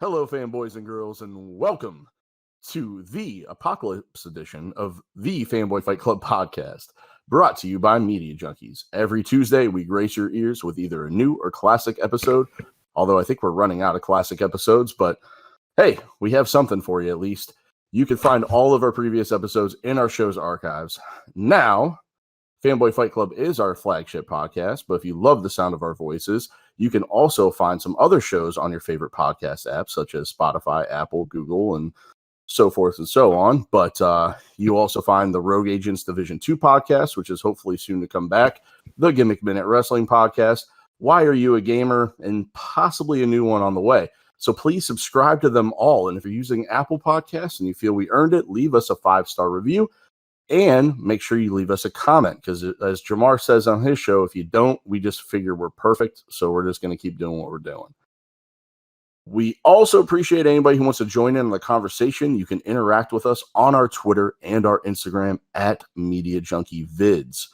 Hello, fanboys and girls, and welcome to the Apocalypse edition of the Fanboy Fight Club podcast, brought to you by Media Junkies. Every Tuesday, we grace your ears with either a new or classic episode, although I think we're running out of classic episodes, but hey, we have something for you at least. You can find all of our previous episodes in our show's archives. Now, Fanboy Fight Club is our flagship podcast, but if you love the sound of our voices, you can also find some other shows on your favorite podcast apps, such as Spotify, Apple, Google, and so forth and so on. But you also find the Rogue Agents Division 2 podcast, which is hopefully soon to come back, the Gimmick Minute Wrestling podcast, Why Are You a Gamer, and possibly a new one on the way. So please subscribe to them all. And if you're using Apple Podcasts and you feel we earned it, leave us a 5-star review. And make sure you leave us a comment, because as Jarmar says on his show, if you don't, we just figure we're perfect. So we're just going to keep doing what we're doing. We also appreciate anybody who wants to join in the conversation. You can interact with us on our Twitter and our Instagram at Media Junkie Vids.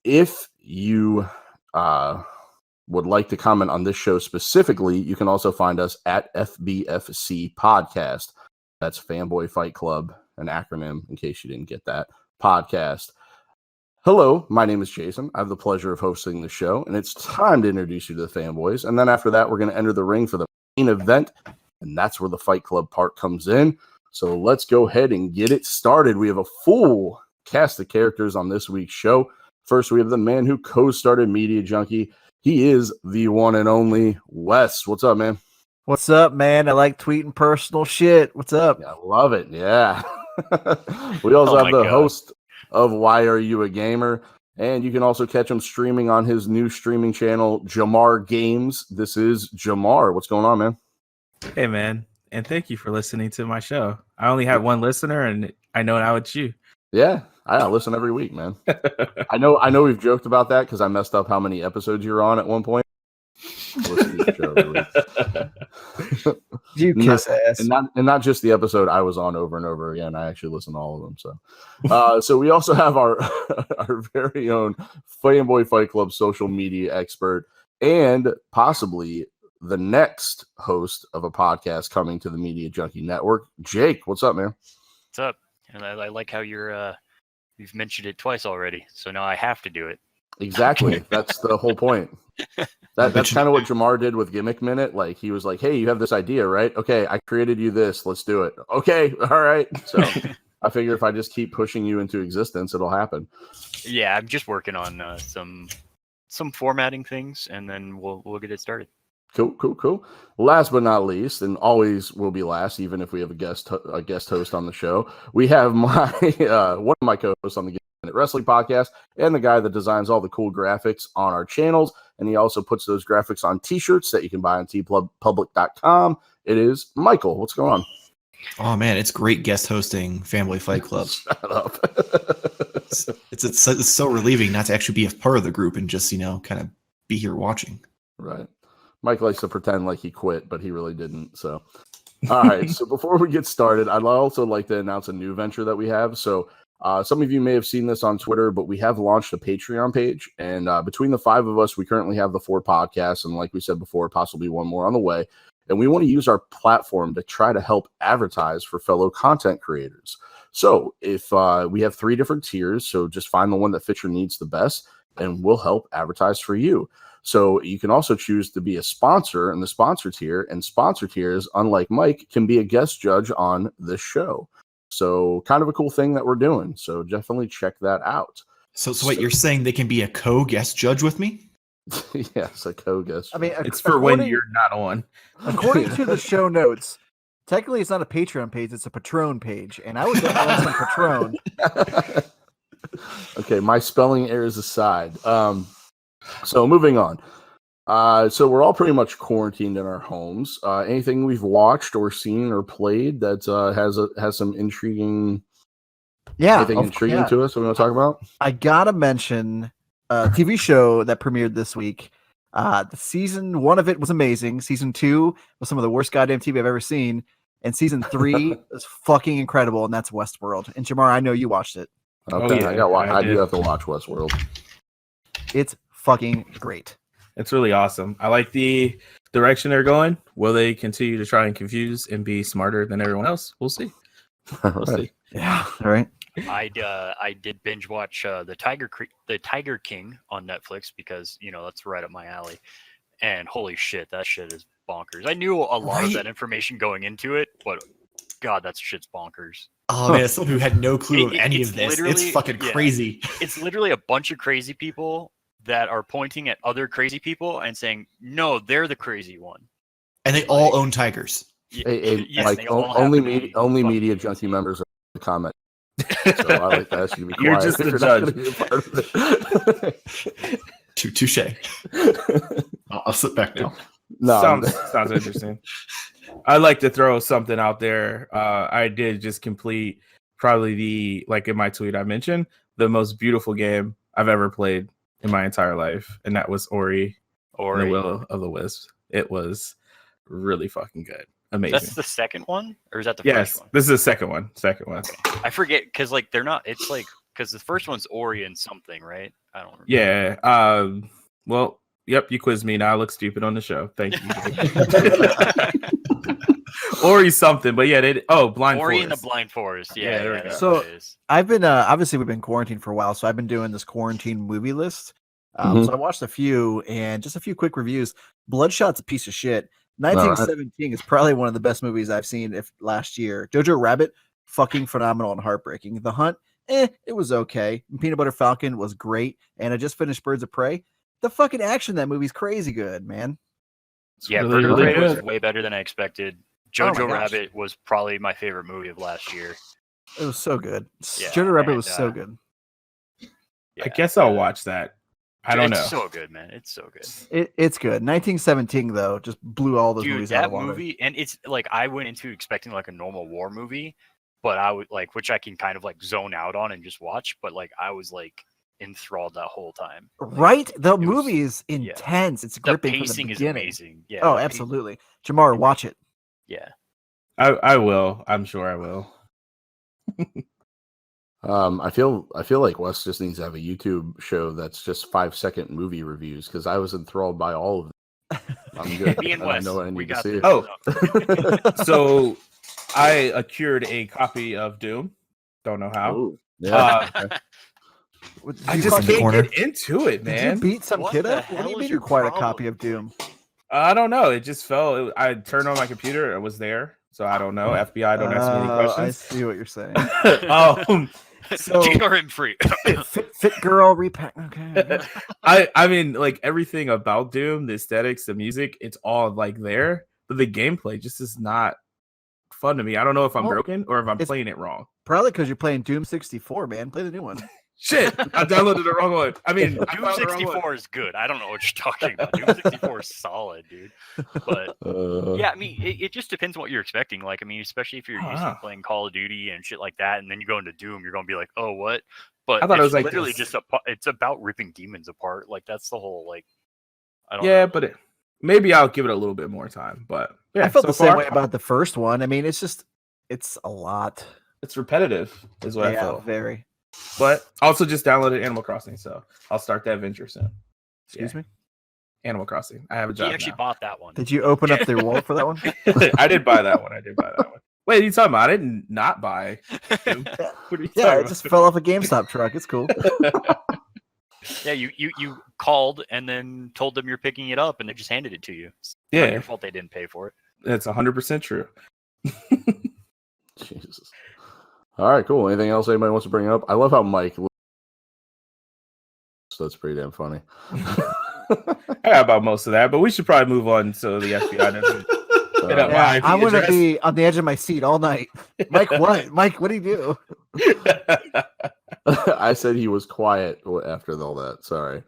If you would like to comment on this show specifically, you can also find us at FBFC Podcast. That's Fanboy Fight Club, an acronym in case you didn't get that. Podcast. Hello, my name is Jason. I have the pleasure of hosting the show, and it's time to introduce you to the fanboys. And then after that, we're going to enter the ring for the main event, and that's where the Fight Club part comes in. So let's go ahead and get it started. We have a full cast of characters on this week's show. First, we have the man who co-started Media Junkie. He is the one and only Wes. What's up, man? What's up, man? I like tweeting personal shit. What's up? I love it. Yeah. We also have the host of Why Are You a Gamer? And you can also catch him streaming on his new streaming channel, Jarmar Games. This is Jarmar. What's going on, man? Hey, man. And thank you for listening to my show. I only have one listener, and I know now it's you. Yeah, I listen every week, man. I know we've joked about that because I messed up how many episodes you were on at one point. Listen to the show every week. You kiss ass. And not just the episode I was on over and over again. I actually listen to all of them. So we also have our very own Fanboy Fight Club social media expert and possibly the next host of a podcast coming to the Media Junkie Network. Jake, what's up, man? What's up? And I like how you've mentioned it twice already, so now I have to do it. Exactly. That's the whole point. That's kind of what Jarmar did with Gimmick Minute. Like, he was like, hey, you have this idea, right? Okay, I created you this. Let's do it. Okay, all right. So I figure if I just keep pushing you into existence, it'll happen. Yeah, I'm just working on some formatting things, and then we'll get it started. Cool. Last but not least, and always will be last, even if we have a guest host on the show, we have my one of my co-hosts on the Gimmick Minute Wrestling podcast, and the guy that designs all the cool graphics on our channels, and he also puts those graphics on t-shirts that you can buy on tpublic.com. It is Michael. What's going on? Oh man, it's great guest hosting Fanboy Fight Club. Shut up. it's so relieving not to actually be a part of the group and just kind of be here watching. Right. Mike likes to pretend like he quit, but he really didn't. So, all right. So before we get started, I'd also like to announce a new venture that we have. So some of you may have seen this on Twitter, but we have launched a Patreon page. And between the 5 of us, we currently have the 4 podcasts. And like we said before, possibly one more on the way. And we want to use our platform to try to help advertise for fellow content creators. So if we have 3 different tiers, so just find the one that fits your needs the best, and we'll help advertise for you. So you can also choose to be a sponsor in the sponsor tier, and sponsor tiers, unlike Mike, can be a guest judge on this show. So kind of a cool thing that we're doing. So definitely check that out. So what you're saying, they can be a co-guest judge with me? Yes, a co-guest. I mean, it's for when you're not on. According to the show notes, technically it's not a Patreon page, it's a Patron page. And I would definitely want some Patron. Okay, my spelling errors aside. So moving on. So we're all pretty much quarantined in our homes. Anything we've watched or seen or played that has some intriguing, intriguing to us? What we want to talk about? I gotta mention a TV show that premiered this week. The season 1 of it was amazing. Season 2 was some of the worst goddamn TV I've ever seen, and season 3 is fucking incredible. And that's Westworld. And Jarmar, I know you watched it. Okay, I do have to watch Westworld. It's fucking great. It's really awesome. I like the direction they're going. Will they continue to try and confuse and be smarter than everyone else? We'll see. We'll see. Yeah. All right. I did binge watch the Tiger King on Netflix because that's right up my alley. And holy shit, that shit is bonkers. I knew a lot of that information going into it, but God, that shit's bonkers. Oh man, as someone who had no clue of any of this, it's fucking yeah. crazy. It's literally a bunch of crazy people that are pointing at other crazy people and saying, "No, they're the crazy one." And they all own tigers. Yes, like they all only happen to be only fucking media crazy. junkie members are the comment. So I like to ask you to be You're quiet just if the you're not judge. gonna be a part of it. Touche. I'll sit back now. No, Sounds interesting. I'd like to throw something out there. I did just complete probably in my tweet I mentioned, the most beautiful game I've ever played in my entire life. And that was Ori and the Willow of the Wisp. It was really fucking good. Amazing. That's the second one? Or is that the yes, first one? this is the second one. I forget, because they're not, it's because the first one's Ori and something, right? I don't remember. Yeah. Well, yep, you quizzed me. Now I look stupid on the show. Thank you. Ori something, but yeah, Blind Ori Forest. and the Blind Forest. Yeah, Yeah, there we go. that's So- what it is. I've been obviously we've been quarantined for a while, so I've been doing this quarantine movie list. So I watched a few and just a few quick reviews. Bloodshot's a piece of shit. 1917 is probably one of the best movies I've seen last year. Jojo Rabbit, fucking phenomenal and heartbreaking. The Hunt, it was okay. Peanut Butter Falcon was great, and I just finished Birds of Prey. The fucking action in that movie's crazy good, man. Yeah, really, Birds of really Prey was good. way better than I expected. Oh my Jojo gosh. Rabbit was probably my favorite movie of last year. It was so good. Yeah, Jojo Rabbit and, was so good. Yeah, I guess I'll watch that. I don't know. It's so good, man. It's so good. It's good. 1917 though just blew all those Dude, movies out that of the water. movie, and it's I went into expecting a normal war movie, but I would which I can kind of zone out on and just watch, but I was enthralled that whole time. Right? The was- movie is intense. It's The gripping from the pacing is beginning. amazing. Yeah. Oh, the absolutely. Jamar, watch it. Yeah. I will. I'm sure I will. I feel like Wes just needs to have a YouTube show that's just 5-second movie reviews because I was enthralled by all of them. I'm good. Me and I Wes, know what I we need to got see. this. Oh. So I acquired a copy of Doom. Don't know how. Ooh, yeah. I You just fucking- can't corner. get into it, Did you man. beat some What kid the up? What do hell you is mean your you acquired a problem? copy of Doom? I don't know. It just fell. I turned on my computer. It was there. So I don't know. FBI, don't ask me any I questions. see what you're saying. So- Get him free. fit girl repack. Okay. I mean, everything about Doom, the aesthetics, the music, it's all there. But the gameplay just is not fun to me. I don't know if I'm Well, broken or if I'm it's- playing it wrong. Probably because you're playing Doom 64, man. Play the new one. Shit, I downloaded the wrong one. I mean, I Doom found the wrong one. 64 is good. I don't know what you're talking about. Doom 64 is solid, dude. But yeah, I mean, it just depends on what you're expecting. I mean, especially if you're used to playing Call of Duty and shit like that, and then you go into Doom, you're gonna be like, oh, what? But I thought it it's was literally this. just it's about ripping demons apart. That's the whole I don't Yeah, know. but maybe I'll give it a little bit more time. But yeah, I felt so the same far, way about the first one. I mean, it's a lot. It's repetitive, is what I Yeah, felt. very. But also just downloaded Animal Crossing, so I'll start that venture soon. Excuse me. Animal Crossing. I have a He job actually now. bought that one. Did you open up their wallet for that one? I did buy that one. Wait, are you talking about? I didn't not buy. Doom. What are you Yeah, talking it just fell off a GameStop truck. It's cool. Yeah, you called and then told them you're picking it up, and they just handed it to you. It's not Yeah, your fault they didn't pay for it. that's 100% true. Jesus. All right, cool. Anything else anybody wants to bring up? I love how Mike. So that's pretty damn funny. I got about most of that, but we should probably move on so the FBI doesn't. hit up my IP I'm going to address. be on the edge of my seat all night. Mike, what? Mike, what do you do? I said he was quiet after all that. Sorry.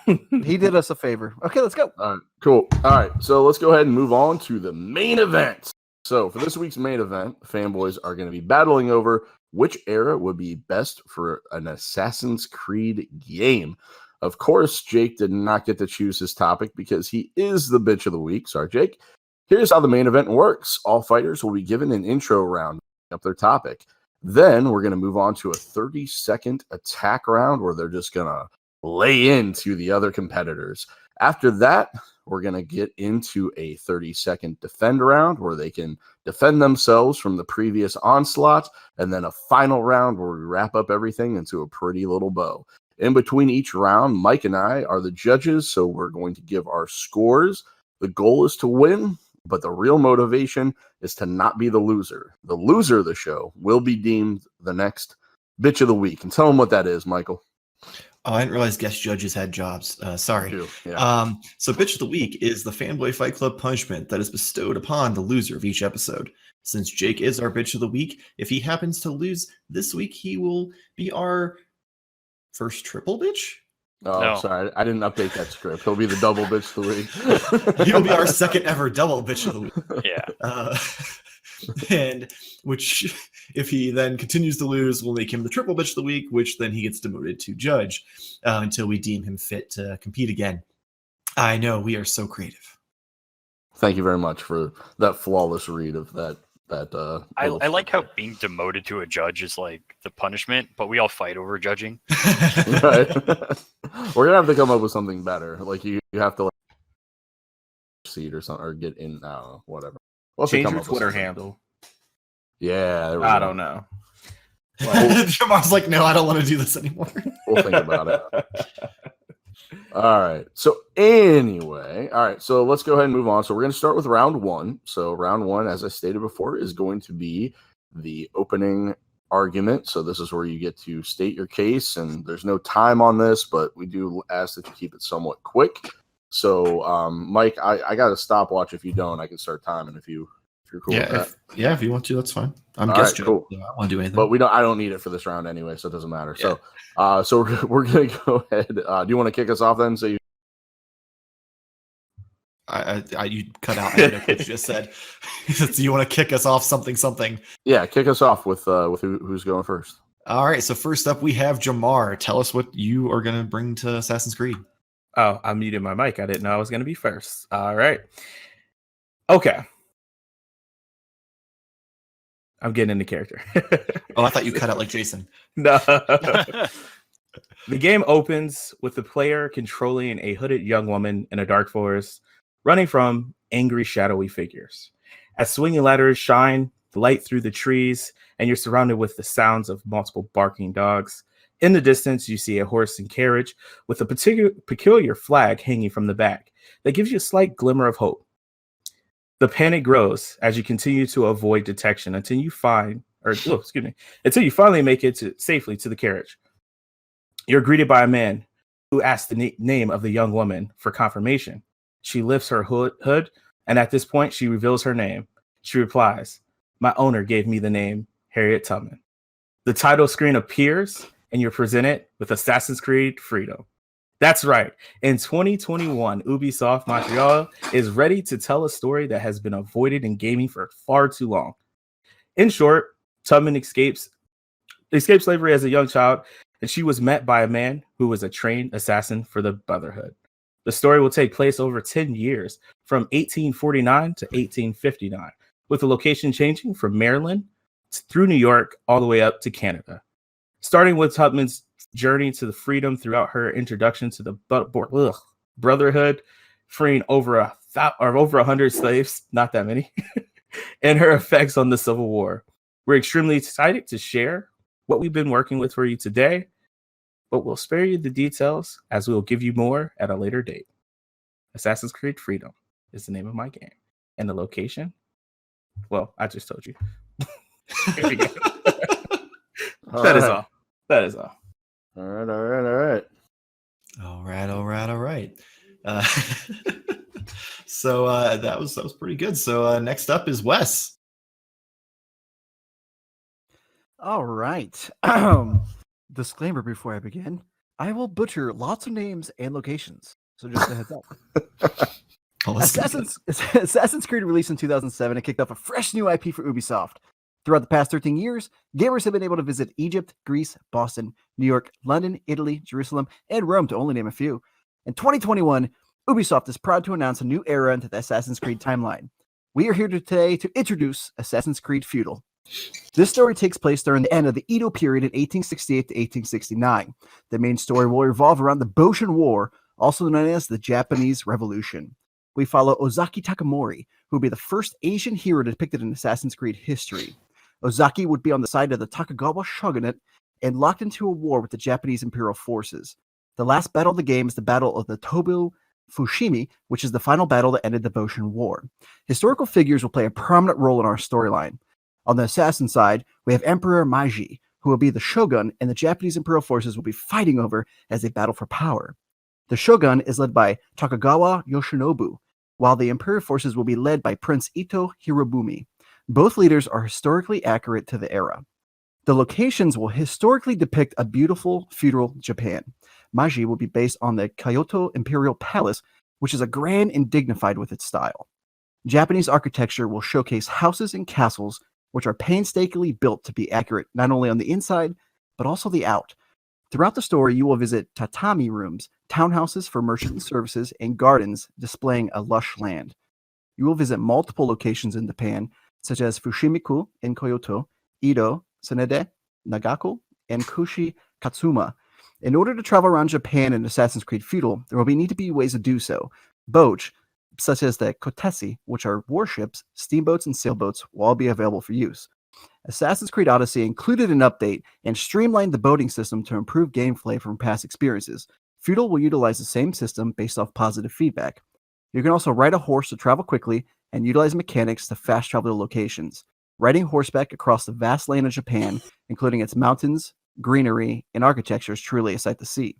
He did us a favor. Okay, let's go. All right, cool. All right, so let's go ahead and move on to the main event. So for this week's main event, fanboys are going to be battling over which era would be best for an Assassin's Creed game. Of course, Jake did not get to choose his topic because he is the bitch of the week. Sorry, Jake. Here's how the main event works. All fighters will be given an intro round up their topic. Then we're going to move on to a 30-second attack round where they're just going to lay into the other competitors. After that, we're going to get into a 30-second defend round where they can defend themselves from the previous onslaught, and then a final round where we wrap up everything into a pretty little bow. In between each round, Mike and I are the judges, so we're going to give our scores. The goal is to win, but the real motivation is to not be the loser. The loser of the show will be deemed the next bitch of the week. And tell them what that is, Michael. Oh, I didn't realize guest judges had jobs. Sorry. Yeah. So Bitch of the Week is the Fanboy Fight Club punishment that is bestowed upon the loser of each episode. Since Jake is our Bitch of the Week, if he happens to lose this week, he will be our first triple bitch? Oh, No. sorry. I didn't update that script. He'll be the double bitch of the week. He'll be our second ever double Bitch of the Week. Yeah. And which, if he then continues to lose, will make him the triple bitch of the week, which then he gets demoted to judge until we deem him fit to compete again. I know, we are so creative. Thank you very much for that flawless read of that. I like how being demoted to a judge is like the punishment, but we all fight over judging. Right. We're gonna have to come up with something better. Like you have to seat or something, or get in. I don't know, whatever. We'll have to Change come your up with Twitter something. handle. Yeah, there we I go. don't know. Jarmar's like, no, I don't want to do this anymore. We'll think about it. All right. So anyway, so let's go ahead and move on. So we're going to start with round one. So round one, as I stated before, is going to be the opening argument. So this is where you get to state your case, and there's no time on this, but we do ask that you keep it somewhat quick. So, Mike, I got a stopwatch. If you don't, I can start timing if you're cool with that. If you want to, that's fine. I'm All guest right, judge, cool. so I don't want to do anything. But I don't need it for this round anyway, so it doesn't matter. So we're gonna go ahead. Do you want to kick us off then? So you you cut out what you just said. So you want to kick us off something? Yeah, kick us off with who's going first. All right. So first up, we have Jarmar. Tell us what you are going to bring to Assassin's Creed. Oh, I muted my mic. I didn't know I was going to be first. All right. Okay. I'm getting into character. Oh, I thought you cut out like Jason. No. The game opens with the player controlling a hooded young woman in a dark forest, running from angry, shadowy figures. As swinging ladders shine light through the trees, and you're surrounded with the sounds of multiple barking dogs. In the distance, you see a horse and carriage with a peculiar flag hanging from the back that gives you a slight glimmer of hope. The panic grows as you continue to avoid detection until you finally make it safely to the carriage. You're greeted by a man who asks the name of the young woman for confirmation. She lifts her hood, and at this point, she reveals her name. She replies, "My owner gave me the name Harriet Tubman." The title screen appears, and you're presented with Assassin's Creed Freedom. That's right. In 2021, Ubisoft Montreal is ready to tell a story that has been avoided in gaming for far too long. In short, Tubman escaped slavery as a young child, and she was met by a man who was a trained assassin for the Brotherhood. The story will take place over 10 years, from 1849 to 1859, with the location changing from Maryland through New York all the way up to Canada. Starting with Tubman's journey to the freedom throughout her introduction to the Brotherhood, freeing over 100 slaves, not that many, and her effects on the Civil War. We're extremely excited to share what we've been working with for you today, but we'll spare you the details as we will give you more at a later date. Assassin's Creed Freedom is the name of my game. And the location? Well, I just told you. Here we go. That is all. That is all. All right. All right. So that was pretty good. So next up is Wes. All right. Disclaimer before I begin. I will butcher lots of names and locations. So just a heads up. Assassin's Creed released in 2007 and kicked off a fresh new IP for Ubisoft. Throughout the past 13 years, gamers have been able to visit Egypt, Greece, Boston, New York, London, Italy, Jerusalem, and Rome, to only name a few. In 2021, Ubisoft is proud to announce a new era into the Assassin's Creed timeline. We are here today to introduce Assassin's Creed Feudal. This story takes place during the end of the Edo period in 1868 to 1869. The main story will revolve around the Boshan War, also known as the Japanese Revolution. We follow Ozaki Takamori, who will be the first Asian hero depicted in Assassin's Creed history. Ozaki would be on the side of the Tokugawa shogunate and locked into a war with the Japanese imperial forces. The last battle of the game is the Battle of the Tobu Fushimi, which is the final battle that ended the Boshin War. Historical figures will play a prominent role in our storyline. On the assassin side, we have Emperor Meiji, who will be the shogun, and the Japanese imperial forces will be fighting over as they battle for power. The shogun is led by Tokugawa Yoshinobu, while the imperial forces will be led by Prince Ito Hirobumi. Both leaders are historically accurate to the era. The locations will historically depict a beautiful feudal Japan. Meiji will be based on the Kyoto Imperial Palace, which is a grand and dignified with its style. Japanese architecture will showcase houses and castles, which are painstakingly built to be accurate not only on the inside, but also the out. Throughout the story, you will visit tatami rooms, townhouses for merchant services, and gardens displaying a lush land. You will visit multiple locations in Japan, such as Fushimi-ku in Kyoto, Edo, Sanede, Nagako, and Kushi Katsuma. In order to travel around Japan in Assassin's Creed Feudal, there will need to be ways to do so. Boats, such as the Kotesi, which are warships, steamboats, and sailboats, will all be available for use. Assassin's Creed Odyssey included an update and streamlined the boating system to improve gameplay from past experiences. Feudal will utilize the same system based off positive feedback. You can also ride a horse to travel quickly and utilize mechanics to fast travel to locations. Riding horseback across the vast land of Japan, including its mountains, greenery, and architecture, is truly a sight to see.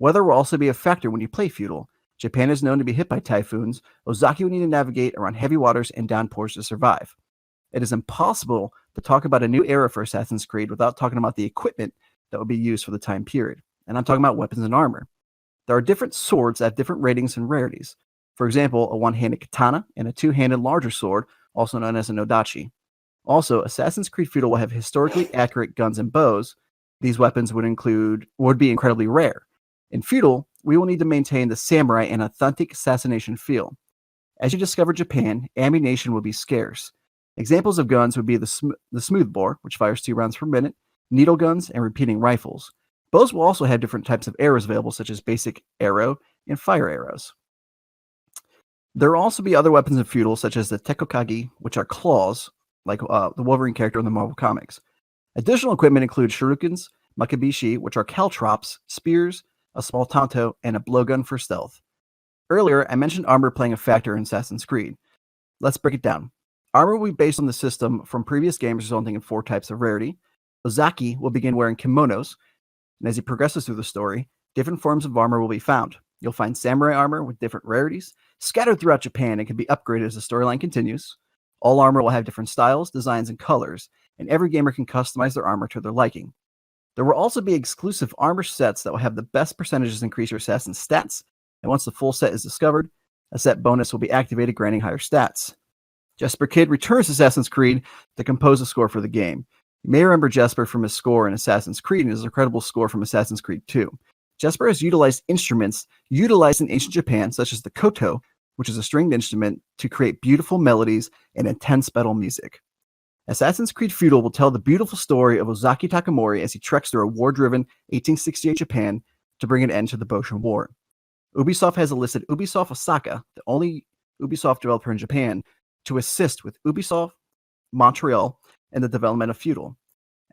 Weather will also be a factor when you play Feudal. Japan is known to be hit by typhoons. Ozaki will need to navigate around heavy waters and downpours to survive. It is impossible to talk about a new era for Assassin's Creed without talking about the equipment that will be used for the time period. And I'm talking about weapons and armor. There are different swords that have different ratings and rarities. For example, a one-handed katana and a two-handed larger sword, also known as a nodachi. Also, Assassin's Creed Feudal will have historically accurate guns and bows. These weapons would be incredibly rare. In Feudal, we will need to maintain the samurai and authentic assassination feel. As you discover Japan, ammunition will be scarce. Examples of guns would be the smoothbore, which fires 2 rounds per minute, needle guns, and repeating rifles. Bows will also have different types of arrows available, such as basic arrow and fire arrows. There will also be other weapons in Feudal, such as the tekokagi, which are claws, like the Wolverine character in the Marvel Comics. Additional equipment includes shurikens, makibishi, which are caltrops, spears, a small tanto, and a blowgun for stealth. Earlier, I mentioned armor playing a factor in Assassin's Creed. Let's break it down. Armor will be based on the system from previous games, resulting in 4 types of rarity. Ozaki will begin wearing kimonos, and as he progresses through the story, different forms of armor will be found. You'll find samurai armor with different rarities, scattered throughout Japan and can be upgraded as the storyline continues. All armor will have different styles, designs, and colors, and every gamer can customize their armor to their liking. There will also be exclusive armor sets that will have the best percentages increase your assassin's stats, and once the full set is discovered, a set bonus will be activated granting higher stats. Jesper Kid returns to Assassin's Creed to compose a score for the game. You may remember Jesper from his score in Assassin's Creed and his incredible score from Assassin's Creed 2. Jesper has utilized instruments utilized in ancient Japan, such as the koto, which is a stringed instrument, to create beautiful melodies and intense battle music. Assassin's Creed Feudal will tell the beautiful story of Ozaki Takamori as he treks through a war-driven 1868 Japan to bring an end to the Boshin War. Ubisoft has enlisted Ubisoft Osaka, the only Ubisoft developer in Japan, to assist with Ubisoft Montreal in the development of Feudal.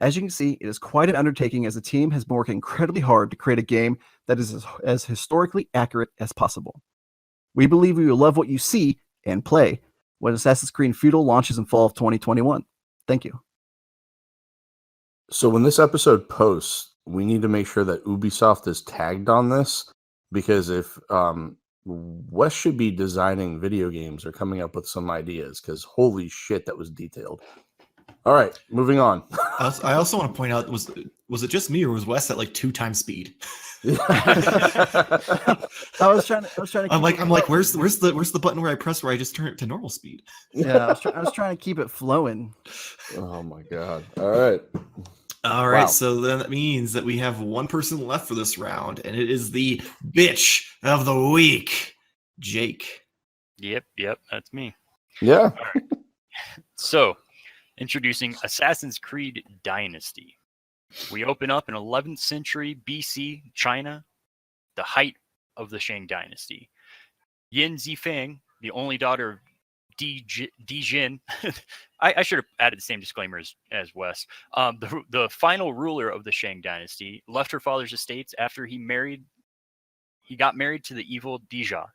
As you can see, it is quite an undertaking as the team has been working incredibly hard to create a game that is as historically accurate as possible. We believe you will love what you see and play when Assassin's Creed Feudal launches in fall of 2021. Thank you. So when this episode posts, we need to make sure that Ubisoft is tagged on this, because if Wes should be designing video games or coming up with some ideas, because holy shit, that was detailed. All right, moving on. I also want to point out, was it just me or was Wes at like 2 times speed? I was trying to. I'm like, where's the button where I press where I just turn it to normal speed? Yeah, I was trying to keep it flowing. Oh my god! All right. All right, Wow. so then that means that we have one person left for this round, and it is the bitch of the week, Jake. Yep, that's me. Yeah. So, introducing Assassin's Creed Dynasty. We open up in 11th century BC China, the height of the Shang Dynasty. Yin Zifang, the only daughter of Di Jin, I should have added the same disclaimer as Wes. The final ruler of the Shang Dynasty left her father's estates after he got married to the evil Dija.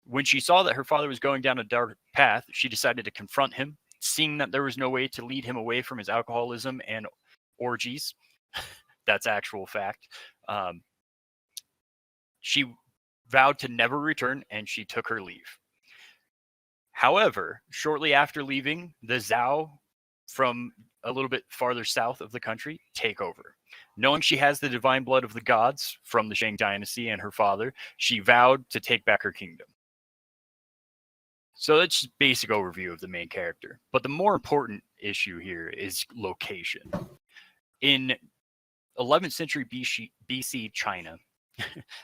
When she saw that her father was going down a dark path, she decided to confront him. Seeing that there was no way to lead him away from his alcoholism and orgies, that's actual fact. She vowed to never return, and she took her leave. However, shortly after leaving, the Zhao from a little bit farther south of the country take over. Knowing she has the divine blood of the gods from the Shang Dynasty and her father, she vowed to take back her kingdom. So that's just basic overview of the main character. But the more important issue here is location. In 11th century BC China,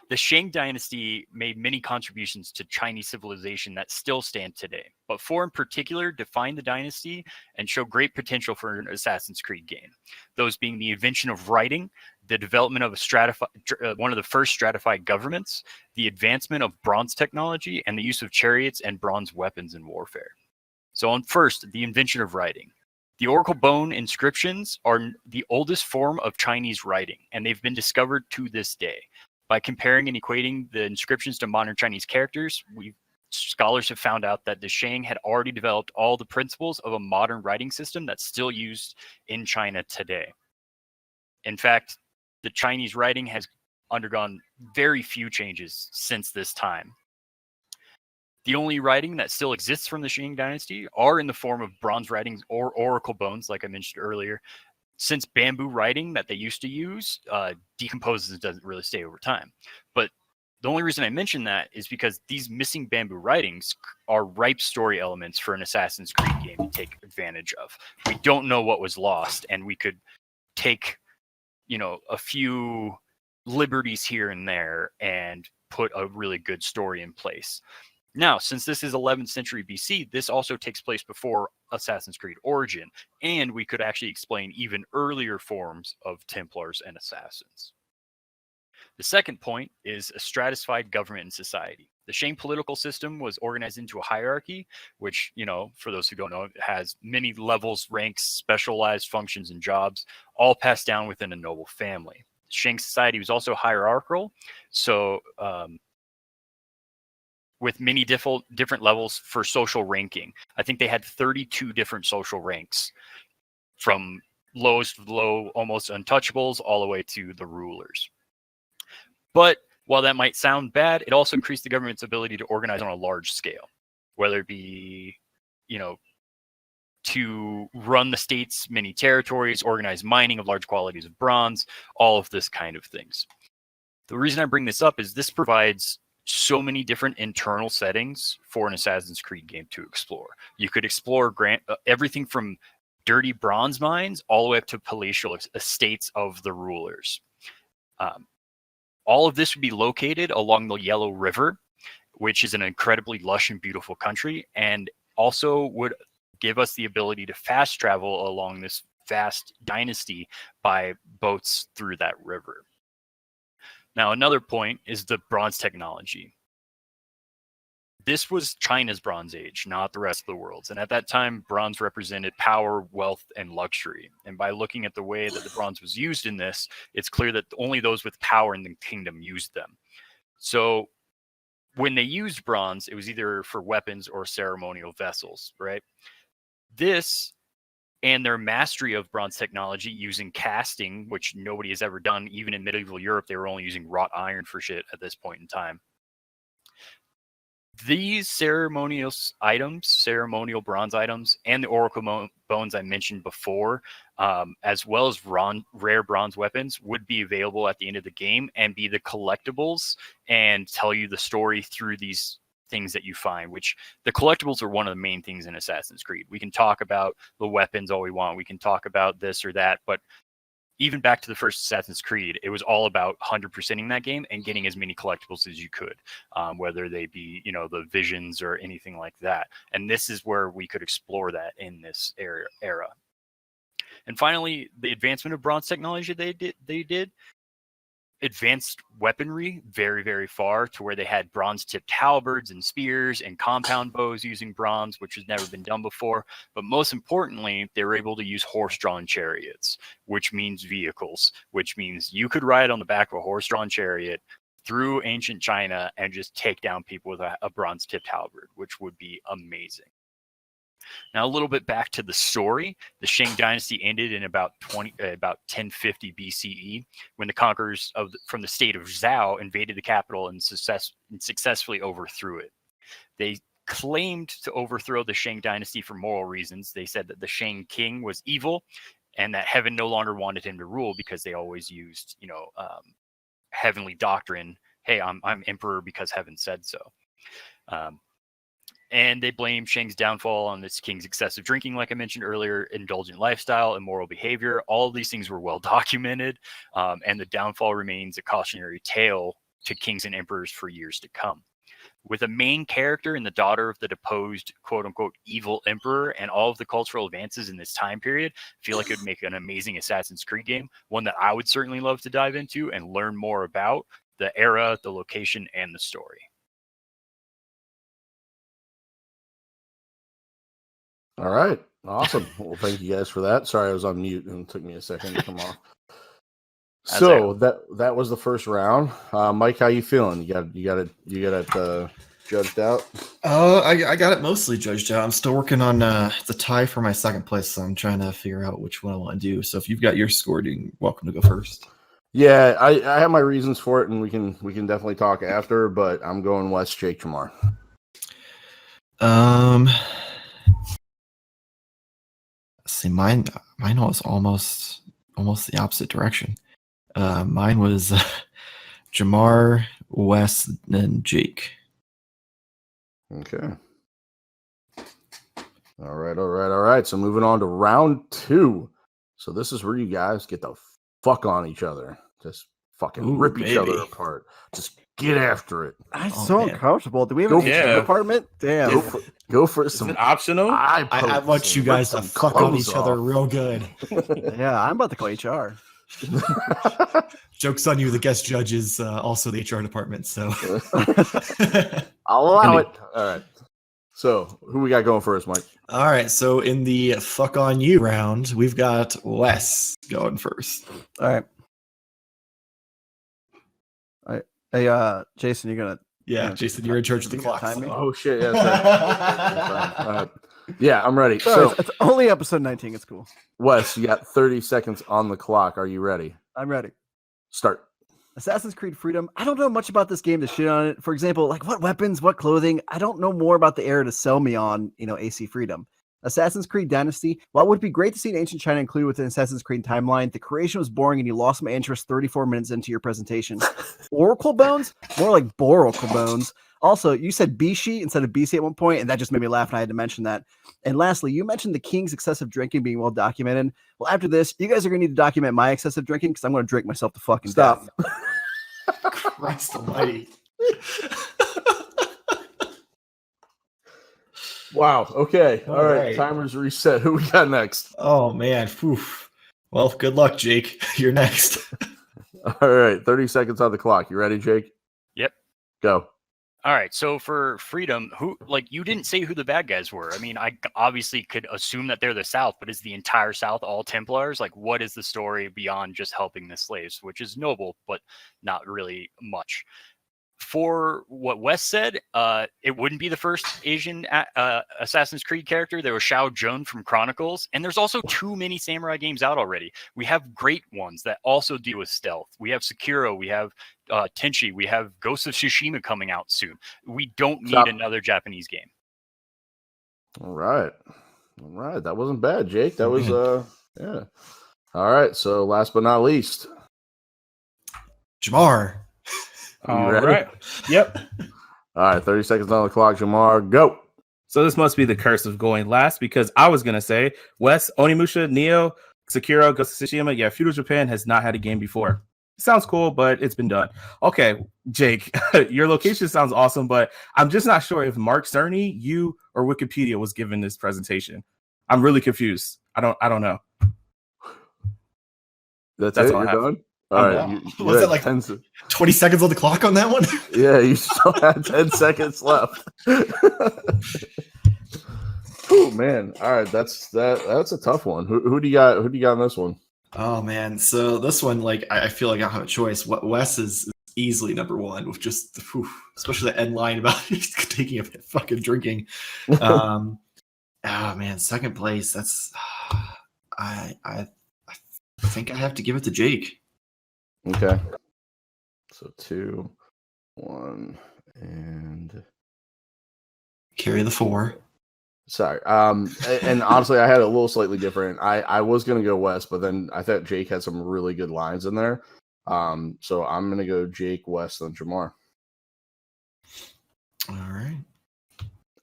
the Shang Dynasty made many contributions to Chinese civilization that still stand today, but four in particular define the dynasty and show great potential for an Assassin's Creed game. Those being the invention of writing, the development of one of the first stratified governments, the advancement of bronze technology, and the use of chariots and bronze weapons in warfare. So on first, the invention of writing. The Oracle Bone inscriptions are the oldest form of Chinese writing, and they've been discovered to this day. By comparing and equating the inscriptions to modern Chinese characters, scholars have found out that the Shang had already developed all the principles of a modern writing system that's still used in China today. In fact, the Chinese writing has undergone very few changes since this time. The only writing that still exists from the Shang Dynasty are in the form of bronze writings or oracle bones, like I mentioned earlier. Since bamboo writing that they used to use decomposes and doesn't really stay over time. But the only reason I mention that is because these missing bamboo writings are ripe story elements for an Assassin's Creed game to take advantage of. We don't know what was lost, and we could take, a few liberties here and there and put a really good story in place. Now, since this is 11th century BC, this also takes place before Assassin's Creed Origin, and we could actually explain even earlier forms of Templars and Assassins. The second point is a stratified government and society. The Shang political system was organized into a hierarchy, which, for those who don't know, has many levels, ranks, specialized functions, and jobs, all passed down within a noble family. Shang society was also hierarchical, so with many different levels for social ranking. I think they had 32 different social ranks, from lowest to low, almost untouchables, all the way to the rulers. But while that might sound bad, it also increased the government's ability to organize on a large scale, whether it be, to run the state's many territories, organize mining of large quantities of bronze, all of this kind of things. The reason I bring this up is this provides so many different internal settings for an Assassin's Creed game to explore. You could explore everything from dirty bronze mines all the way up to palatial estates of the rulers. All of this would be located along the Yellow River, which is an incredibly lush and beautiful country, and also would give us the ability to fast travel along this vast dynasty by boats through that river. Now, another point is the bronze technology. This was China's Bronze Age, not the rest of the world's. And at that time, bronze represented power, wealth, and luxury. And by looking at the way that the bronze was used in this, it's clear that only those with power in the kingdom used them. So when they used bronze, it was either for weapons or ceremonial vessels, right? This and their mastery of bronze technology using casting, which nobody has ever done. Even in medieval Europe, they were only using wrought iron for shit at this point in time. These ceremonial bronze items, and the oracle bones I mentioned before, as well as rare bronze weapons, would be available at the end of the game and be the collectibles and tell you the story through these things that you find, which the collectibles are one of the main things in Assassin's Creed. We can talk about the weapons all we want. We can talk about this or that, but even back to the first Assassin's Creed, it was all about 100%ing that game and getting as many collectibles as you could, whether they be, the visions or anything like that. And this is where we could explore that in this era. And finally, the advancement of bronze technology they did advanced weaponry very, very far to where they had bronze-tipped halberds and spears and compound bows using bronze, which has never been done before. But most importantly, they were able to use horse-drawn chariots, which means vehicles, which means you could ride on the back of a horse-drawn chariot through ancient China and just take down people with a bronze-tipped halberd, which would be amazing. Now, a little bit back to the story. The Shang Dynasty ended in about 1050 BCE when the conquerors from the state of Zhao invaded the capital and successfully overthrew it. They claimed to overthrow the Shang Dynasty for moral reasons. They said that the Shang king was evil and that heaven no longer wanted him to rule because they always used, heavenly doctrine. Hey, I'm emperor because heaven said so. And they blame Shang's downfall on this king's excessive drinking, like I mentioned earlier, indulgent lifestyle, immoral behavior. All of these things were well documented, and the downfall remains a cautionary tale to kings and emperors for years to come. With a main character and the daughter of the deposed quote-unquote evil emperor and all of the cultural advances in this time period, I feel like it would make an amazing Assassin's Creed game, one that I would certainly love to dive into and learn more about the era, the location, and the story. All right. Awesome. Well, thank you guys for that. Sorry, I was on mute and it took me a second to come off. So that was the first round. Mike, how you feeling? You got it judged out? I got it mostly judged out. I'm still working on the tie for my second place, so I'm trying to figure out which one I want to do. So if you've got your score, you're welcome to go first. Yeah, I have my reasons for it, and we can definitely talk after. But I'm going West, Jake, Jarmar. See, mine was almost the opposite direction. Mine was Jarmar, Wes, and Jake. Okay. All right. So moving on to round 2. So this is where you guys get the fuck on each other. Just fucking rip each other apart. Just get after it. I'm so uncomfortable. Do we have an HR department? Damn. Go for Is some it optional. I want you guys to fuck on each other real good. Yeah, I'm about to call HR. Joke's on you. The guest judge is also the HR department, so I'll allow it. All right. So who we got going first, Mike? All right. So in the fuck on you round, we've got Wes going first. All right. Hey, Jason, you're gonna. Yeah, Jason, you're in charge of the clock. Oh shit! Yeah, yeah, I'm ready. Sorry, it's only episode 19. It's cool. Wes, you got 30 seconds on the clock. Are you ready? I'm ready. Start. Assassin's Creed Freedom. I don't know much about this game to shit on it. For example, like what weapons, what clothing. I don't know more about the era to sell me on, AC Freedom. Assassin's Creed Dynasty. While it would be great to see an ancient China included within Assassin's Creed timeline, the creation was boring and you lost my interest 34 minutes into your presentation. Oracle bones? More like Boracle bones. Also, you said Bishi instead of BC at one point, and that just made me laugh, and I had to mention that. And lastly, you mentioned the king's excessive drinking being well documented. Well, after this, you guys are going to need to document my excessive drinking because I'm going to drink myself to fucking death. Christ almighty. Wow. Okay. All right. right. Timer's reset. Who we got next? Oh, man. Oof. Well, good luck, Jake. You're next. All right. 30 seconds on the clock. You ready, Jake? Yep. Go. All right. So for Freedom, you didn't say who the bad guys were. I mean, I obviously could assume that they're the South, but is the entire South all Templars? Like, what is the story beyond just helping the slaves, which is noble, but not really much? For what Wes said, it wouldn't be the first Asian Assassin's Creed character. There was Xiao Zhun from Chronicles, and there's also too many samurai games out already. We have great ones that also deal with stealth. We have Sekiro, we have Tenchi, we have Ghost of Tsushima coming out soon. We don't need another Japanese game. All right. That wasn't bad, Jake. That was yeah. All right. So last but not least, Jarmar. All right. Yep. All right. 30 seconds on the clock, Jarmar. Go. So this must be the curse of going last because I was gonna say Wes, Onimusha, Neo, Sekiro, Ghost of Tsushima. Yeah, Feudal Japan has not had a game before. Sounds cool, but it's been done. Okay, Jake, your location sounds awesome, but I'm just not sure if Mark Cerny, you, or Wikipedia was given this presentation. I'm really confused. I don't know. That's it. All You're done. All Oh, right. wow. You Was had that like 10 20 seconds on the clock on that one? Yeah, you still had 10 seconds left. Oh man. All right, that's a tough one. Who do you got? Who do you got on this one? Oh man, so this one, like, I feel like I don't have a choice. Wes is easily number one with just, especially the end line about taking a fucking drinking. Oh man, second place. That's I think I have to give it to Jake. Okay. So 2, 1, and Carry the 4. sorry. And honestly, I had a little slightly different. I was gonna go West, but then I thought Jake had some really good lines in there. So I'm gonna go Jake, West, and Jarmar. All right.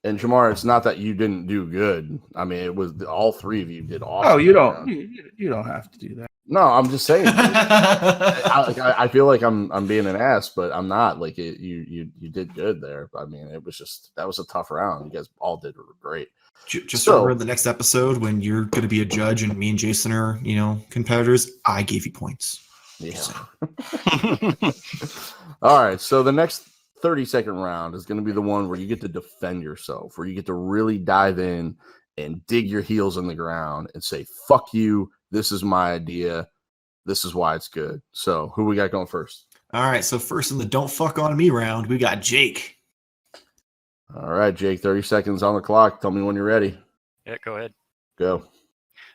And Jarmar, it's not that you didn't do good. I mean, it was all three of you did awesome. Oh, you that don't. round. You don't have to do that. No, I'm just saying. I feel like I'm being an ass, but I'm not. Like you did good there. I mean, it was just that was a tough round. You guys all did great. Just So- remember the next episode when you're going to be a judge and me and Jason are, competitors. I gave you points. Yeah. All right. So the next 30-second round is going to be the one where you get to defend yourself, where you get to really dive in and dig your heels in the ground and say, "Fuck you. This is my idea. This is why it's good." So who we got going first? All right. So first in the don't fuck on me round, we got Jake. All right, Jake. 30 seconds on the clock. Tell me when you're ready. Yeah, go ahead. Go.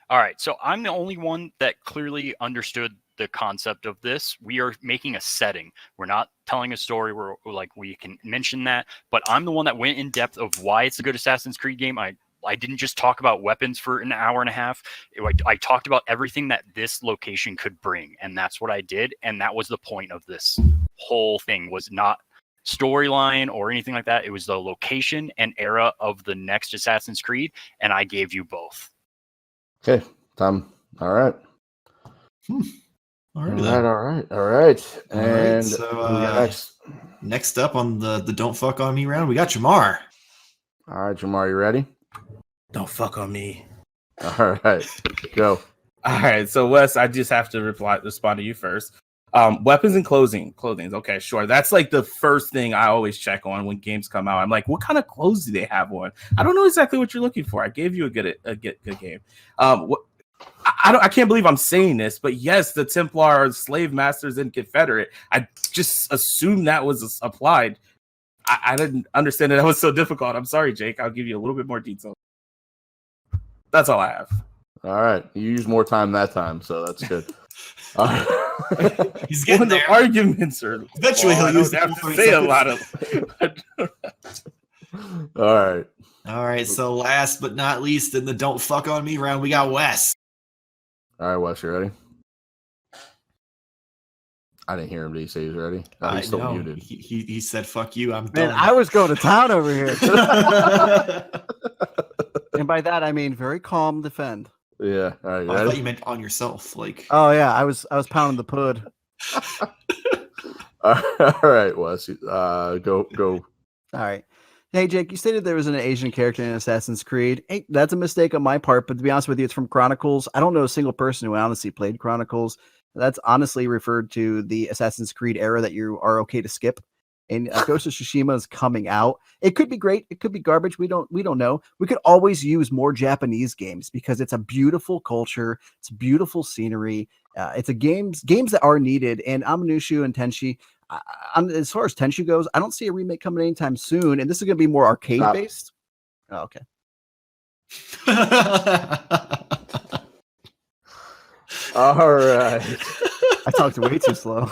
All right, so I'm the only one that clearly understood the concept of this. We are making a setting. We're not telling a story. We're like, we can mention that, but I'm the one that went in depth of why it's a good Assassin's Creed game. I didn't just talk about weapons for an hour and a half. I talked about everything that this location could bring, and that's what I did. And that was the point of this whole thing, was not storyline or anything like that. It was the location and era of the next Assassin's Creed, and I gave you both. Okay, Tom. All right. All right. All right. All And right, so, who we got next? Next up on the don't fuck on me round, we got Jarmar. All right, Jarmar, you ready? Don't fuck on me. All right, go. All right, so Wes, I just have to respond to you first. Weapons and clothing. Okay, sure. That's like the first thing I always check on when games come out. I'm like, what kind of clothes do they have on? I don't know exactly what you're looking for. I gave you a good game. I can't believe I'm saying this, but yes, the Templar are slave masters and Confederate. I just assumed that was applied. I didn't understand that was so difficult. I'm sorry, Jake. I'll give you a little bit more detail. That's all I have. All right, you used more time that time, so that's good. All right. He's getting When the there. arguments are Eventually he'll I use don't the have full to 30 say a seconds. lot of. All right. All right. So last but not least in the don't fuck on me round, we got Wes. All right, Wes, you ready? I didn't hear him. Did he say he was ready? Oh, he's still know. muted. He said, "Fuck you, I'm Man, done." I was going to town over here. And by that I mean very calm defend. Yeah. All right, you I thought ready? you meant on yourself. Like, Oh yeah, I was pounding the pud. All right, Wes. Go. All right. Hey Jake, you stated there was an Asian character in Assassin's Creed. Hey, that's a mistake on my part, but to be honest with you, it's from Chronicles. I don't know a single person who honestly played Chronicles. That's honestly referred to the Assassin's Creed era that you are okay to skip. And Ghost of Tsushima is coming out. It could be great. It could be garbage. We don't know. We could always use more Japanese games because it's a beautiful culture. It's beautiful scenery. It's a games that are needed. And Amanushu and Tenchi, as far as Tenchi goes, I don't see a remake coming anytime soon. And this is going to be more arcade based. Oh, okay. All right. I talked way too slow.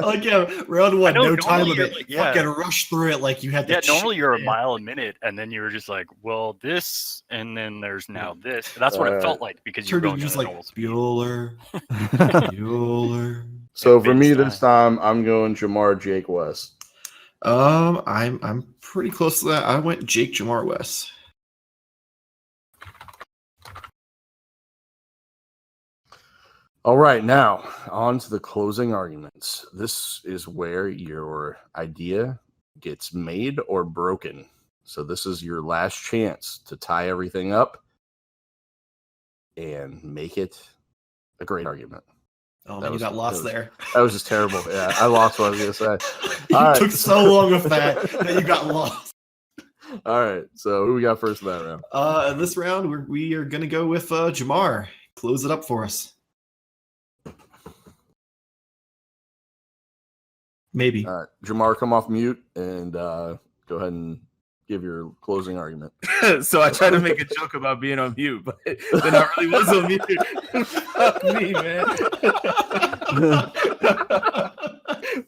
like, yeah, round one, know, no time normally limit. you're like, yeah. Fucking rush through it like you had. Yeah, to normally you're a shit. mile a minute, and then you were just like, well, this, and then there's now this. That's what it Alright. felt like because you were Turned going into just at a like normal speed. Bueller, Bueller. So for Vince me time. this time, I'm going Jarmar, Jake, Wes. I'm pretty close to that. I went Jake, Jarmar, Wes. All right, now on to the closing arguments. This is where your idea gets made or broken. So this is your last chance to tie everything up and make it a great argument. Oh, man, you got lost there. That was just terrible. Yeah, I lost what I was going to say. You All right. took so long with that you got lost. All right. So who we got first in that round? In this round, we are going to go with Jarmar. Close it up for us. Maybe. All right. Jarmar, come off mute and go ahead and give your closing argument. So I tried to make a joke about being on mute, but then I really was on mute. Fuck me, man.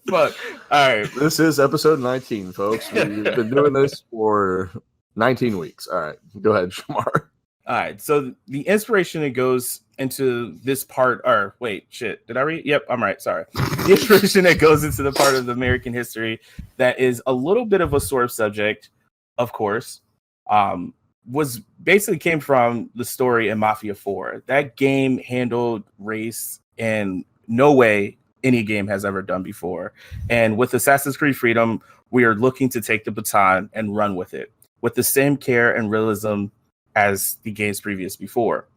Fuck. All right. This is episode 19, folks. We've been doing this for 19 weeks. All right. Go ahead, Shamar. All right. So the inspiration that goes into this part, or wait, shit. Did I read? Yep, I'm right. Sorry. The inspiration that goes into the part of the American history that is a little bit of a sore subject, of course, was basically came from the story in Mafia 4. That game handled race in no way any game has ever done before. And with Assassin's Creed Freedom, we are looking to take the baton and run with it with the same care and realism as the games previous before.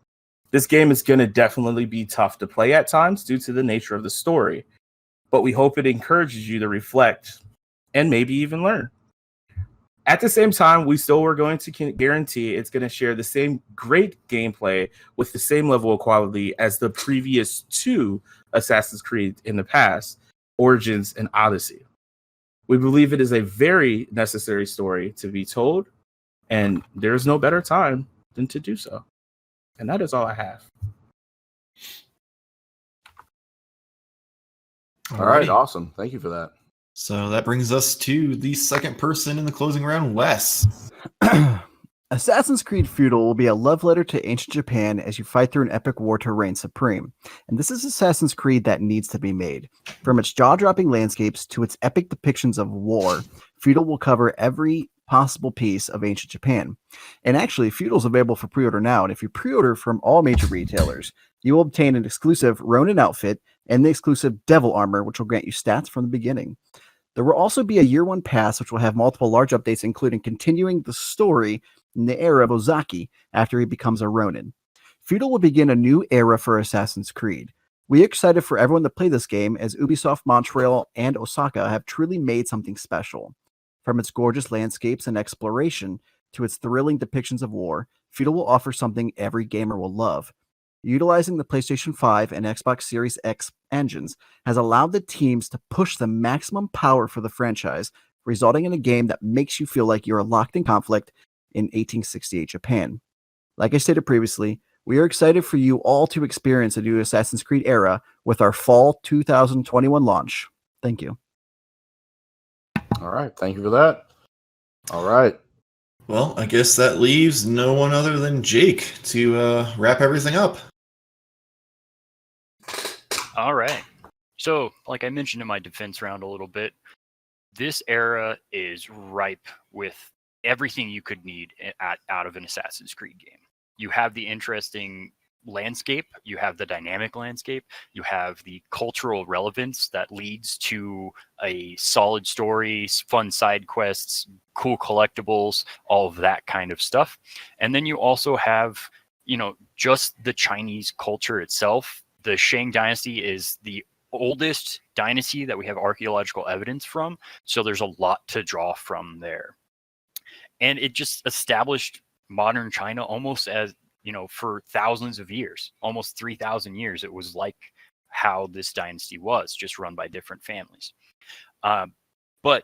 This game is going to definitely be tough to play at times due to the nature of the story, but we hope it encourages you to reflect and maybe even learn. At the same time, we still are going to guarantee it's going to share the same great gameplay with the same level of quality as the previous two Assassin's Creed in the past, Origins and Odyssey. We believe it is a very necessary story to be told, and there's no better time than to do so. And that is all I have. All right, awesome. Thank you for that. So that brings us to the second person in the closing round, Wes. Assassin's Creed Feudal will be a love letter to ancient Japan as you fight through an epic war to reign supreme. And this is Assassin's Creed that needs to be made. From its jaw-dropping landscapes to its epic depictions of war, Feudal will cover every possible piece of ancient Japan. And actually, Feudal is available for pre-order now, and if you pre-order from all major retailers, you will obtain an exclusive Ronin outfit and the exclusive Devil armor, which will grant you stats from the beginning. There will also be a year one pass, which will have multiple large updates, including continuing the story in the era of Ozaki after he becomes a Ronin. Feudal will begin a new era for Assassin's Creed. We are excited for everyone to play this game, as Ubisoft Montreal and Osaka have truly made something special. From its gorgeous landscapes and exploration to its thrilling depictions of war, Feudal will offer something every gamer will love. Utilizing the PlayStation 5 and Xbox Series X engines has allowed the teams to push the maximum power for the franchise, resulting in a game that makes you feel like you're locked in conflict in 1868 Japan. Like I stated previously, we are excited for you all to experience the new Assassin's Creed era with our fall 2021 launch. Thank you. All right. Thank you for that. All right. Well, I guess that leaves no one other than Jake to wrap everything up. All right. So, like I mentioned in my defense round a little bit, this era is ripe with everything you could need out of an Assassin's Creed game. You have the interesting landscape, you have the dynamic landscape, you have the cultural relevance that leads to a solid story, fun side quests, cool collectibles, all of that kind of stuff. And then you also have, just the Chinese culture itself. The Shang Dynasty is the oldest dynasty that we have archaeological evidence from, so there's a lot to draw from there. And it just established modern China almost as, for thousands of years, almost 3,000 years. It was like how this dynasty was, just run by different families. But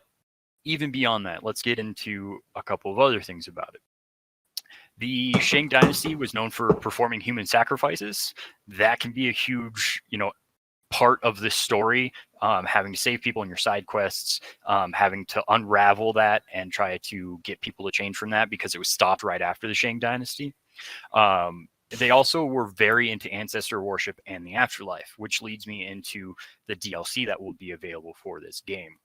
even beyond that, let's get into a couple of other things about it. The Shang Dynasty was known for performing human sacrifices. That can be a huge, part of this story, having to save people in your side quests, having to unravel that and try to get people to change from that because it was stopped right after the Shang Dynasty. They also were very into ancestor worship and the afterlife, which leads me into the DLC that will be available for this game.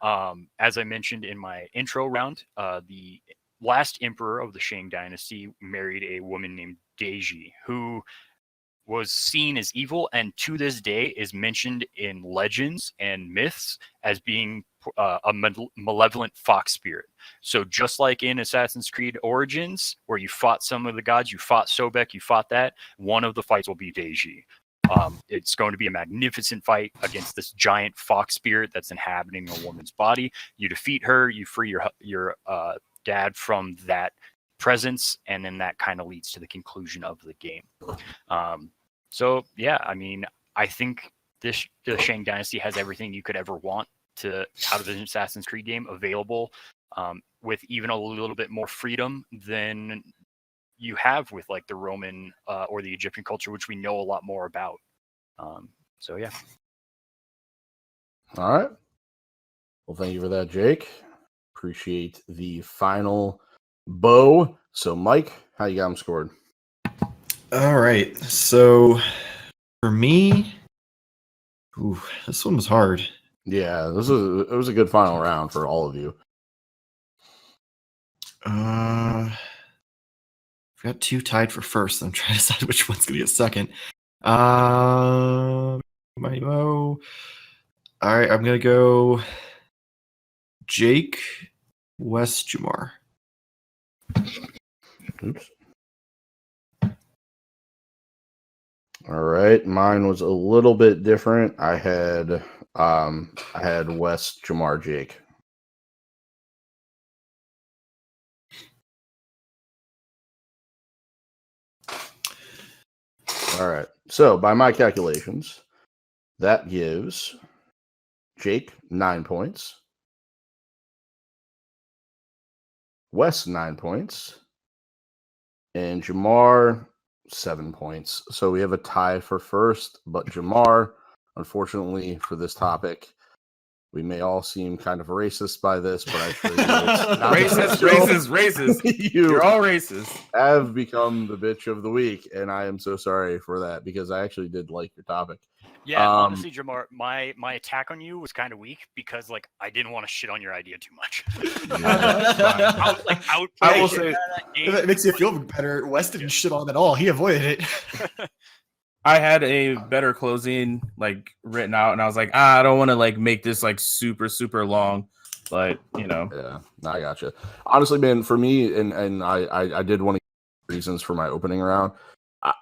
As I mentioned in my intro round, the last emperor of the Shang Dynasty married a woman named Deji, who was seen as evil and to this day is mentioned in legends and myths as being a malevolent fox spirit. So just like in Assassin's Creed Origins, where you fought some of the gods, you fought Sobek, you fought that, one of the fights will be Deji. It's going to be a magnificent fight against this giant fox spirit that's inhabiting a woman's body. You defeat her, you free your dad from that presence, and then that kind of leads to the conclusion of the game. So yeah, I mean, I think the Shang Dynasty has everything you could ever want out of an Assassin's Creed game available, with even a little bit more freedom than you have with like the Roman or the Egyptian culture, which we know a lot more about. So yeah. All right. Well, thank you for that, Jake. Appreciate the final bow. So, Mike, how you got them scored? All right. So for me, this one was hard. Yeah, it was a good final round for all of you. I've got 2 tied for first. I'm trying to decide which one's gonna be a second. My Mo. All right, I'm gonna go Jake, West, Jarmar. Oops. All right, mine was a little bit different. I had West, Jarmar, Jake. All right. So, by my calculations, that gives Jake 9 points, Wes 9 points, and Jarmar 7 points. So we have a tie for first, but Jarmar, unfortunately for this topic, we may all seem kind of racist by this, but I feel racist. You're all racist. Have become the bitch of the week, and I am so sorry for that because I actually did like your topic. Yeah, honestly, Jarmar, my attack on you was kind of weak because like I didn't want to shit on your idea too much. I will say it makes you feel better. Wes didn't shit on him at all. He avoided it. I had a better closing like written out, and I was like, I don't want to like make this like super super long, but you know. Yeah, I gotcha. Honestly, man, for me, and I did want to give reasons for my opening round.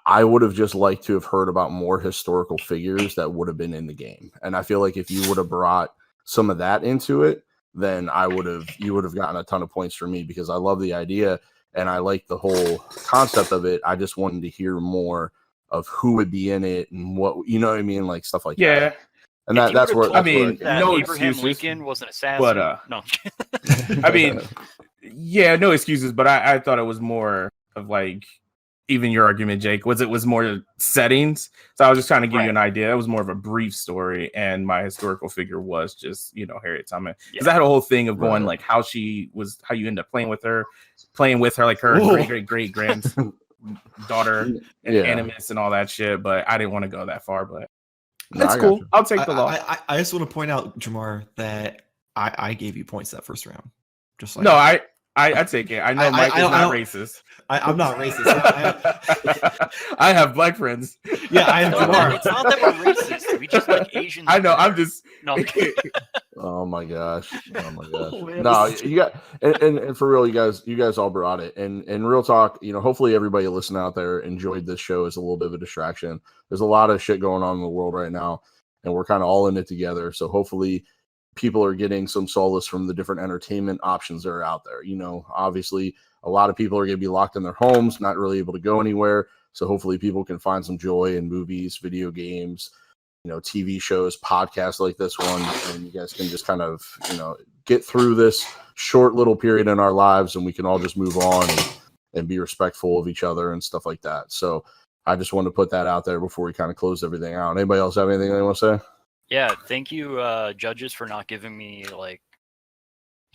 I would have just liked to have heard about more historical figures that would have been in the game, and I feel like if you would have brought some of that into it, then you would have gotten a ton of points for me because I love the idea and I like the whole concept of it. I just wanted to hear more of who would be in it and what, you know what I mean, like stuff like that. And that's where I mean, no Abraham excuses, Lincoln was an assassin. But no, I mean, yeah, no excuses. But I thought it was more of like even your argument, Jake. It was more settings. So I was just trying to give you an idea. It was more of a brief story, and my historical figure was just Harriet Tubman because I had a whole thing of going like how you end up playing with her like her great granddaughter and animus and all that shit. But I didn't want to go that far, but. That's cool. I'll take the loss. I just want to point out, Jarmar, that I gave you points that first round. Just like no, I take it. I know Mike is not racist. I'm not racist. I have black friends. Yeah, I am Jarmar. It's not that we're racist. We just like Asians. I know. I'm just. No. Oh my gosh. No, you got and for real, you guys all brought it. And real talk, hopefully everybody listening out there enjoyed this show as a little bit of a distraction. There's a lot of shit going on in the world right now, and we're kind of all in it together. So hopefully people are getting some solace from the different entertainment options that are out there. Obviously a lot of people are going to be locked in their homes, not really able to go anywhere. So hopefully people can find some joy in movies, video games, TV shows, podcasts like this one, and you guys can just kind of, get through this short little period in our lives, and we can all just move on and be respectful of each other and stuff like that. So I just wanted to put that out there before we kind of close everything out. Anybody else have anything they want to say? Yeah, thank you, judges, for not giving me like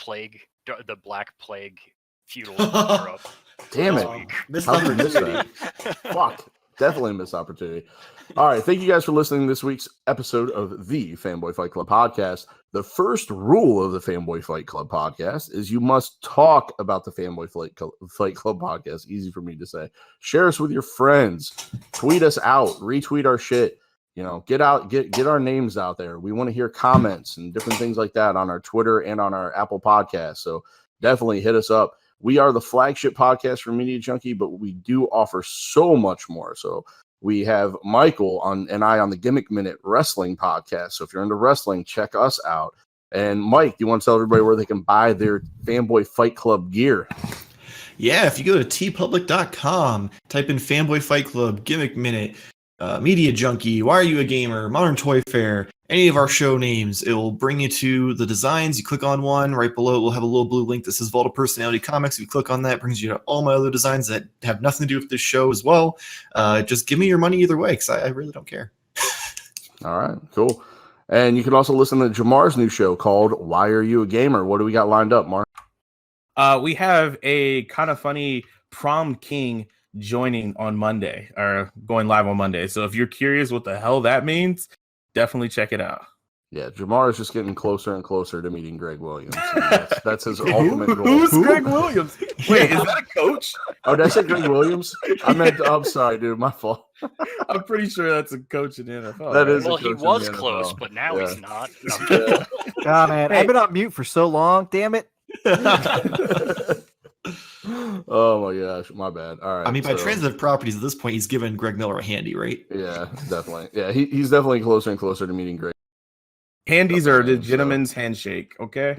the Black Plague feudal Europe. Damn it! How did we miss that? Fuck. Definitely a missed opportunity. All right. Thank you guys for listening to this week's episode of the Fanboy Fight Club podcast. The first rule of the Fanboy Fight Club podcast is you must talk about the Fanboy Fight Club podcast. Easy for me to say. Share us with your friends. Tweet us out. Retweet our shit. Get our names out there. We want to hear comments and different things like that on our Twitter and on our Apple podcast. So definitely hit us up. We are the flagship podcast for Media Junkie, but we do offer so much more. So We have Michael and I on the Gimmick Minute Wrestling podcast. So if you're into wrestling, check us out. And Mike, you want to tell everybody where they can buy their Fanboy Fight Club gear? Yeah, if you go to tpublic.com, type in Fanboy Fight Club, Gimmick Minute, Media Junkie, Why Are You a Gamer, Modern Toy Fair, any of our show names, it will bring you to the designs. You click on one, right below it will have a little blue link that says Vault of Personality Comics. If you click on that, it brings you to all my other designs that have nothing to do with this show as well. Just give me your money either way, because I really don't care. All right, cool. And you can also listen to Jarmar's new show called Why Are You a Gamer? What do we got lined up, Mark? We have a kind of funny prom king joining on Monday, or going live on Monday. So if you're curious what the hell that means, definitely check it out. Yeah, Jarmar is just getting closer and closer to meeting Greg Williams. That's his ultimate goal. Who's Greg Williams? Wait, is that a coach? Oh, did I say Greg Williams? I'm sorry, dude. My fault. I'm pretty sure that's a coach in the NFL. That is. Well, he was in the close, NFL. but now Yeah. he's not. Yeah. God, man, I've been on mute for so long. Damn it. Oh my gosh, my bad. All right. I mean, by so- transitive properties, at this point, he's given Greg Miller a handy, right? Yeah, definitely. Yeah, he's definitely closer and closer to meeting Greg. Handies are the So- gentleman's handshake, okay?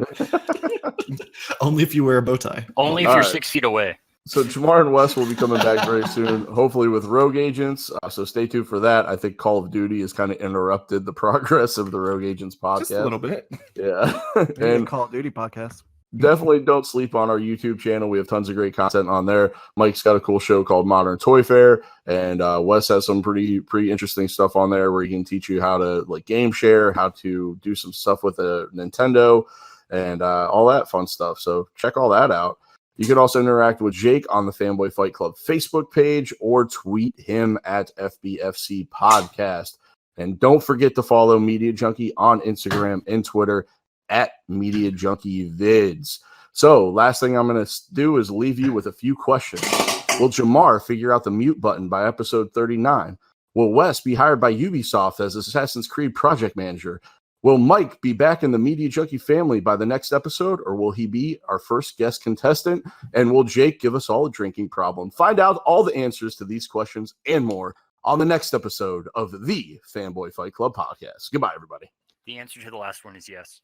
Only if you wear a bow tie. Only if All you're right. 6 feet away. So Jamar and Wes will be coming back very soon, hopefully with Rogue Agents. So stay tuned for that. I think Call of Duty has kind of interrupted the progress of the Rogue Agents podcast. Just a little bit. Yeah. Maybe a And Call of Duty podcast. definitely don't sleep on our YouTube channel. We have tons of great content on there. Mike's got a cool show called Modern Toy Fair, and Wes has some pretty interesting stuff on there where he can teach you how to like game share, how to do some stuff with a Nintendo, and all that fun stuff. So check all that out. You can also interact with Jake on the Fanboy Fight Club Facebook page or tweet him at FBFC Podcast. And don't forget to follow Media Junkie on Instagram and Twitter at Media Junkie Vids. So last thing I'm going to do is leave you with a few questions. Will Jarmar figure out the mute button by episode 39? Will Wes be hired by Ubisoft as Assassin's Creed project manager? Will Mike be back in the Media Junkie family by the next episode, or will he be our first guest contestant? And will Jake give us all a drinking problem? Find out all the answers to these questions and more on the next episode of the Fanboy Fight Club podcast. Goodbye, everybody. The answer to the last one is yes.